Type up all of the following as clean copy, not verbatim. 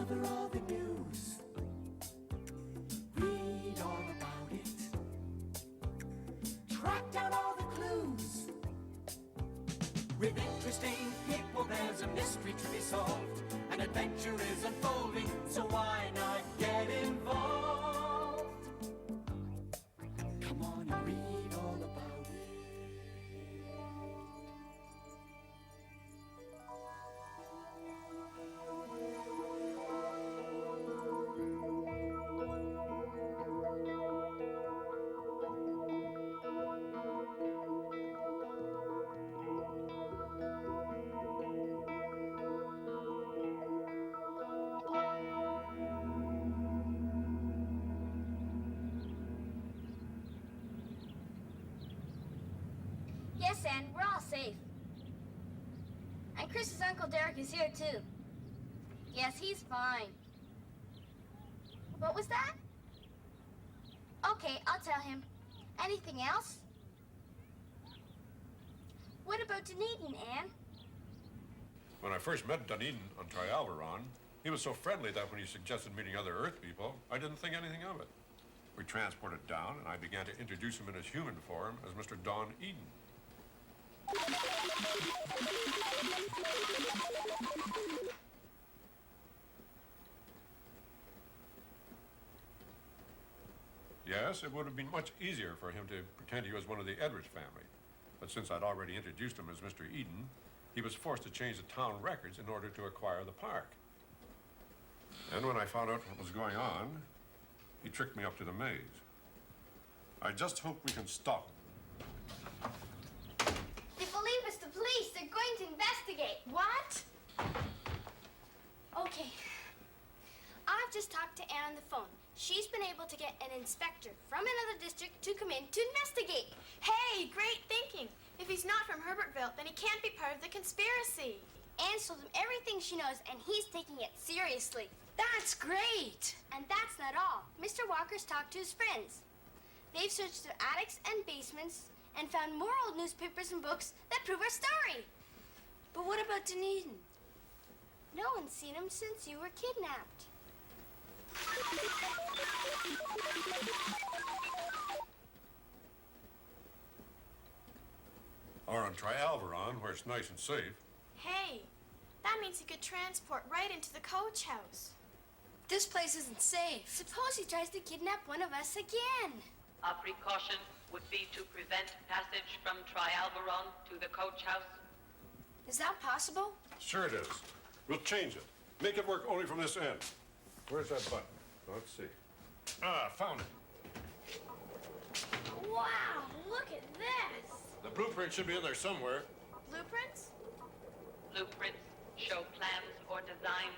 Discover all the news. Read all about it. Track down all the clues. With interesting people, there's a mystery to be solved. An adventure is unfolding, so why not get involved? Come on and read all about it. Yes, Anne, we're all safe. And Chris's Uncle Derek is here, too. Yes, he's fine. What was that? Okay, I'll tell him. Anything else? What about Duneedon, Anne? When I first met Duneedon on Trialvaron, he was so friendly that when he suggested meeting other Earth people, I didn't think anything of it. We transported down, and I began to introduce him in his human form as Mr. Don Eden. Yes, it would have been much easier for him to pretend he was one of the Edwards family. But since I'd already introduced him as Mr. Eden, he was forced to change the town records in order to acquire the park. And when I found out what was going on, he tricked me up to the maze. I just hope we can stop him. They believe it's the police. They're going to investigate. What? Okay. I've just talked to Anne on the phone. She's been able to get an inspector from another district to come in to investigate. Hey, great thinking. If he's not from Herbertville, then he can't be part of the conspiracy. Anne told him everything she knows, and he's taking it seriously. That's great. And that's not all. Mr. Walker's talked to his friends. They've searched through attics and basements and found more old newspapers and books that prove our story. But what about Duneedon? No one's seen him since you were kidnapped. Or on Trialvaron, where it's nice and safe. Hey, that means he could transport right into the coach house. This place isn't safe. Suppose he tries to kidnap one of us again. A precaution would be to prevent passage from Trialvaron to the coach house. Is that possible? Sure it is. We'll change it. Make it work only from this end. Where's that button? Let's see. Ah, found it. Wow, look at this. The blueprint should be in there somewhere. Blueprints? Blueprints show plans or design.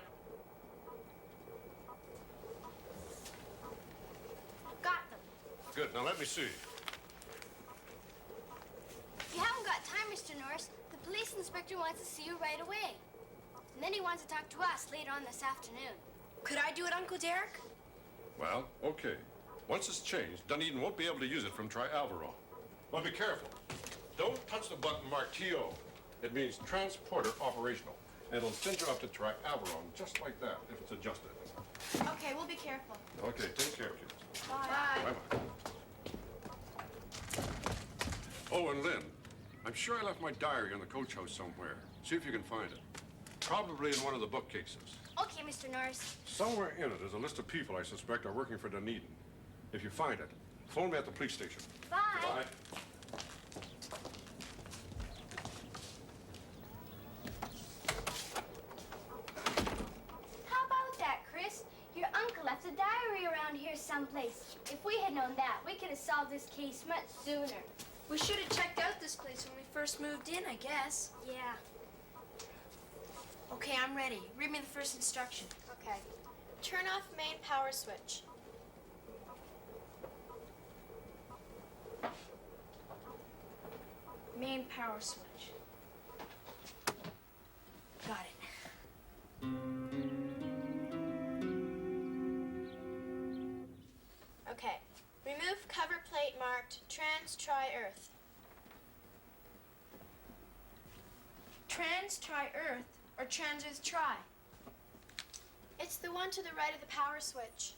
Got them. Good, now let me see. If you haven't got time, Mr. Norris, the police inspector wants to see you right away. And then he wants to talk to us later on this afternoon. Could I do it, Uncle Derek? Well, okay. Once it's changed, Duneedon won't be able to use it from Trialvaron. But be careful. Don't touch the button marked TO. It means transporter operational. And it'll send you up to Trialvaron just like that if it's adjusted. Okay, we'll be careful. Okay, take care, kids. Bye. Bye-bye. Oh, and Lynn, I'm sure I left my diary in the coach house somewhere. See if you can find it. Probably in one of the bookcases. Okay, Mr. Norris. Somewhere in it is a list of people I suspect are working for Duneedon. If you find it, phone me at the police station. Bye. Bye. How about that, Chris? Your uncle left a diary around here someplace. If we had known that, we could have solved this case much sooner. We should have checked out this place when we first moved in, I guess. Yeah. Okay, I'm ready. Read me the first instruction. Okay. Turn off main power switch. Main power switch. Got it. Okay. Remove cover plate marked Trans Tri Earth. Trans Tri Earth or Trans Earth Tri? It's the one to the right of the power switch.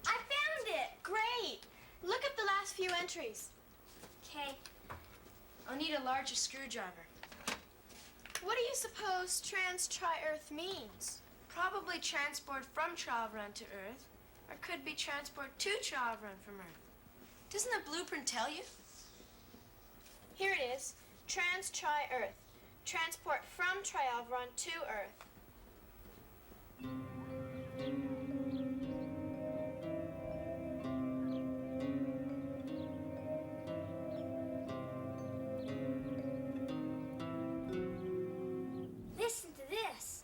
I found it! Great! Look at the last few entries. Okay. I'll need a larger screwdriver. What do you suppose trans-tri-earth means? Probably transport from Trialvaron to Earth, or could be transport to Trialvaron from Earth. Doesn't the blueprint tell you? Here it is. Trans-tri-earth. Transport from Trialvaron to Earth. Listen to this.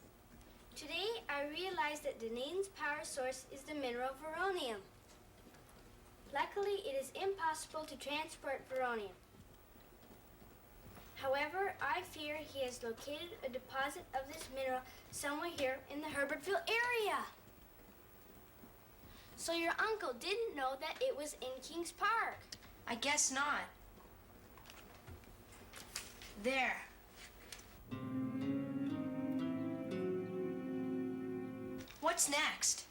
Today, I realized that Duneedon's power source is the mineral veronium. Luckily, it is impossible to transport veronium. However, I fear he has located a deposit of this mineral somewhere here in the Herbertville area. So your uncle didn't know that it was in Kings Park. I guess not. There. What's next?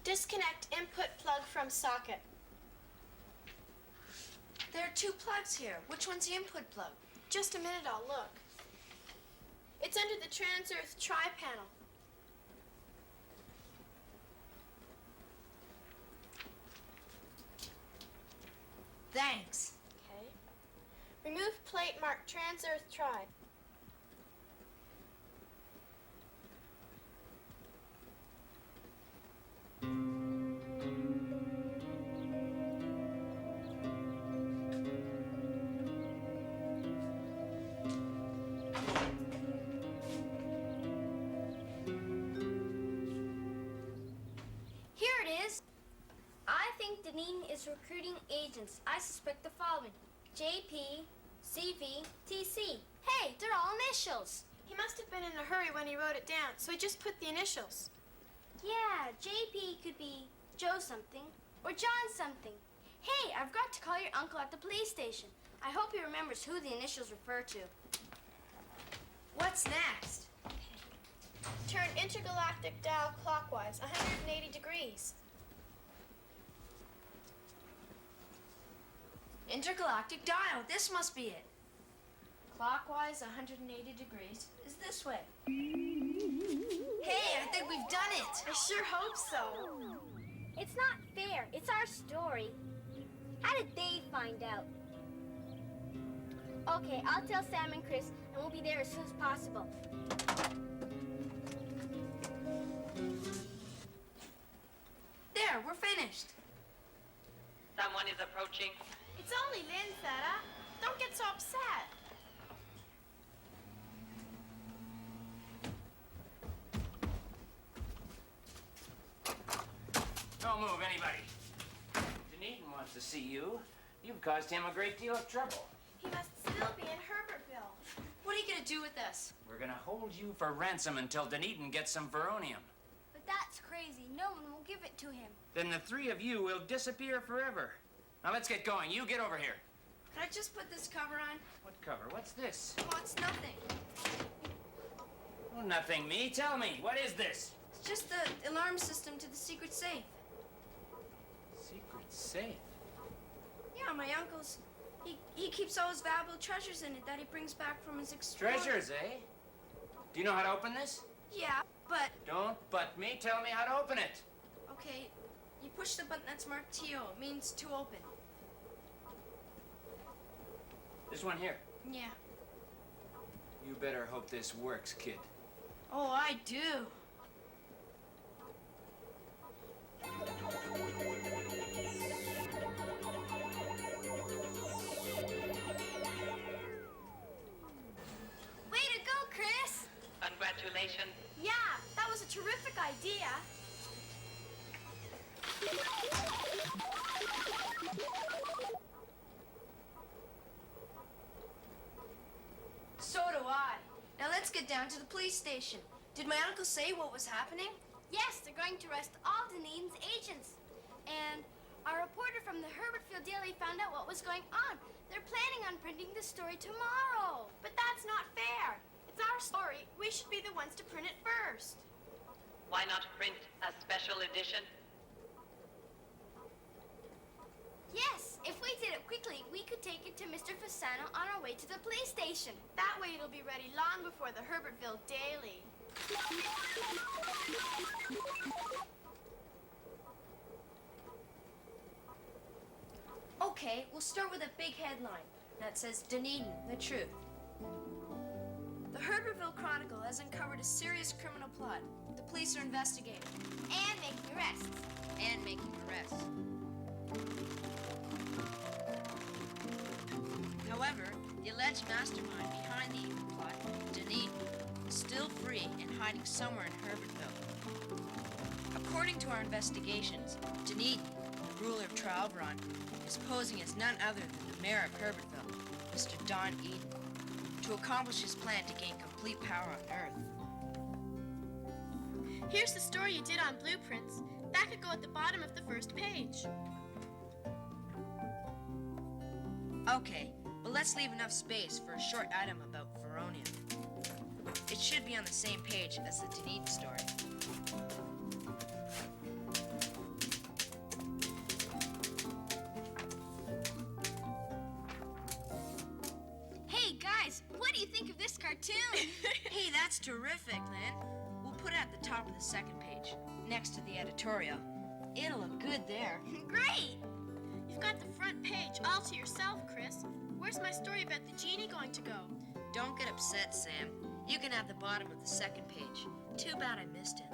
Disconnect input plug from socket. There are two plugs here. Which one's the input plug? Just a minute, I'll look. It's under the Trans-Earth tri-panel. Thanks. Okay. Remove plate marked Trans-Earth tri. Here it is. I think Duneedon is recruiting agents. I suspect the following: JP, CV, TC. Hey, they're all initials. He must have been in a hurry when he wrote it down, so he just put the initials. Yeah, JP could be Joe something or John something. Hey, I've got to call your uncle at the police station. I hope he remembers who the initials refer to. What's next? Turn intergalactic dial clockwise, 180 degrees. Intergalactic dial. This must be it. Clockwise 180 degrees is this way. Hey, I think we've done it. I sure hope so. It's not fair. It's our story. How did they find out? Okay, I'll tell Sam and Chris, and we'll be there as soon as possible. There, we're finished. Someone is approaching. It's only Lynn, Theta. Don't get so upset. Don't move, anybody. Duneedon wants to see you. You've caused him a great deal of trouble. He must still be in Herbertville. What are you gonna do with us? We're gonna hold you for ransom until Duneedon gets some veronium. But that's crazy. No one will give it to him. Then the three of you will disappear forever. Now let's get going. You get over here. Can I just put this cover on? What cover? What's this? Oh, it's nothing. Oh, nothing, me. Tell me, what is this? It's just the alarm system to the secret safe. Secret safe. Yeah, my uncle's. He keeps all his valuable treasures in it that he brings back from his exploring. Treasures, eh? Do you know how to open this? Yeah, but Don't but me. Tell me how to open it. okay. You push the button that's marked TO. It means to open. This one here. Yeah. You better hope this works, kid. Oh, I do. Way to go, Chris! Congratulations. Yeah, that was a terrific idea. So do I. Now let's get down to the police station. Did my uncle say what was happening? Yes, they're going to arrest all Duneedon's agents. And our reporter from the the Herbertfield Daily found out what was going on. They're planning on printing the story tomorrow. But that's not fair. It's our story. We should be the ones to print it first. Why not print a special edition? Yes, if we did it quickly, we could take it to Mr. Fasano on our way to the police station. That way it'll be ready long before the Herbertville Daily. Okay, we'll start with a big headline that says Duneedon, the truth. The Herbertville Chronicle has uncovered a serious criminal plot. The police are investigating. And making arrests. And making arrests. However, the alleged mastermind behind the evil plot, Duneedon, is still free and hiding somewhere in Herbertville. According to our investigations, Duneedon, the ruler of Traalbaron, is posing as none other than the mayor of Herbertville, Mr. Duneedon, to accomplish his plan to gain complete power on Earth. Here's the story you did on Blueprints. That could go at the bottom of the first page. Okay, but let's leave enough space for a short item about Veronia. It should be on the same page as the Duneedon story. Hey, guys, what do you think of this cartoon? Hey, that's terrific, Lynn. We'll put it at the top of the second page, next to the editorial. It'll look good there. Great! You've got the front page all to yourself, Chris. Where's my story about the genie going to go? Don't get upset, Sam. You can have the bottom of the second page. Too bad I missed it.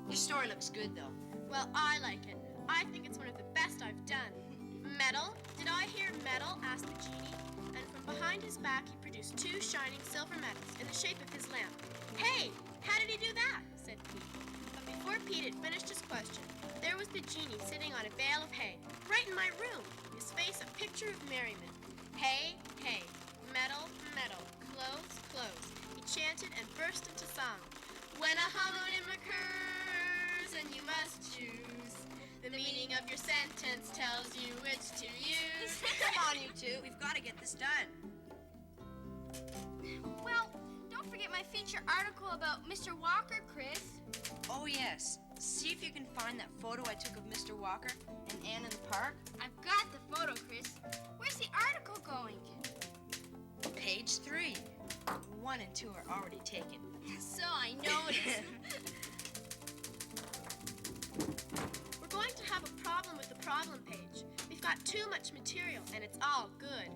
Your story looks good, though. Well, I like it. I think it's one of the best I've done. Metal? Did I hear metal? Asked the genie. And from behind his back, he produced 2 shining silver medals in the shape of his lamp. Hey, how did he do that? Said Pete. But before Pete had finished his question, there was the genie sitting on a bale of hay, right in my room, his face a picture of merriment. Hay, hay, metal, metal, clothes, clothes. He chanted and burst into song. When a homonym occurs and you must choose, the meaning of your sentence tells you which to use. Come on, you two. We've got to get this done. Well, don't forget my feature article about Mr. Walker, Chris. Oh, yes. See if you can find that photo I took of Mr. Walker and Anne in the park. I've got the photo, Chris. Where's the article going? Page 3. 1 and 2 are already taken. So I noticed. We're going to have a problem with the problem page. We've got too much material, and it's all good.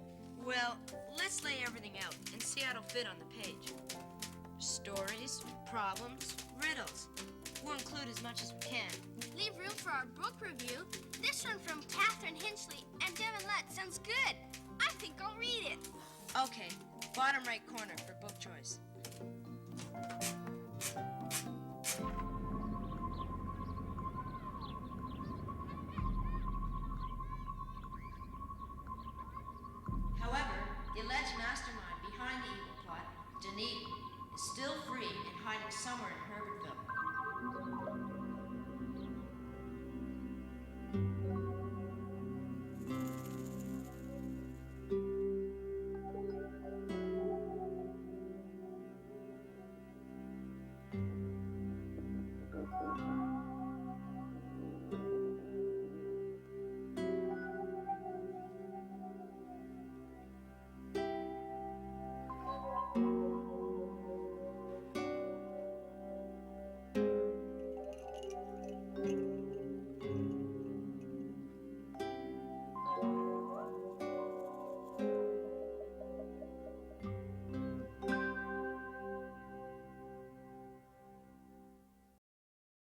Well, let's lay everything out and see how it'll fit on the page. Stories, problems, riddles. We'll include as much as we can. Leave room for our book review. This one from Catherine Hinchley and Devin Lett sounds good. I think I'll read it. Okay, bottom right corner for book choice. However, the alleged mastermind behind the evil plot, Duneedon, is still free and hiding somewhere in Herbertville.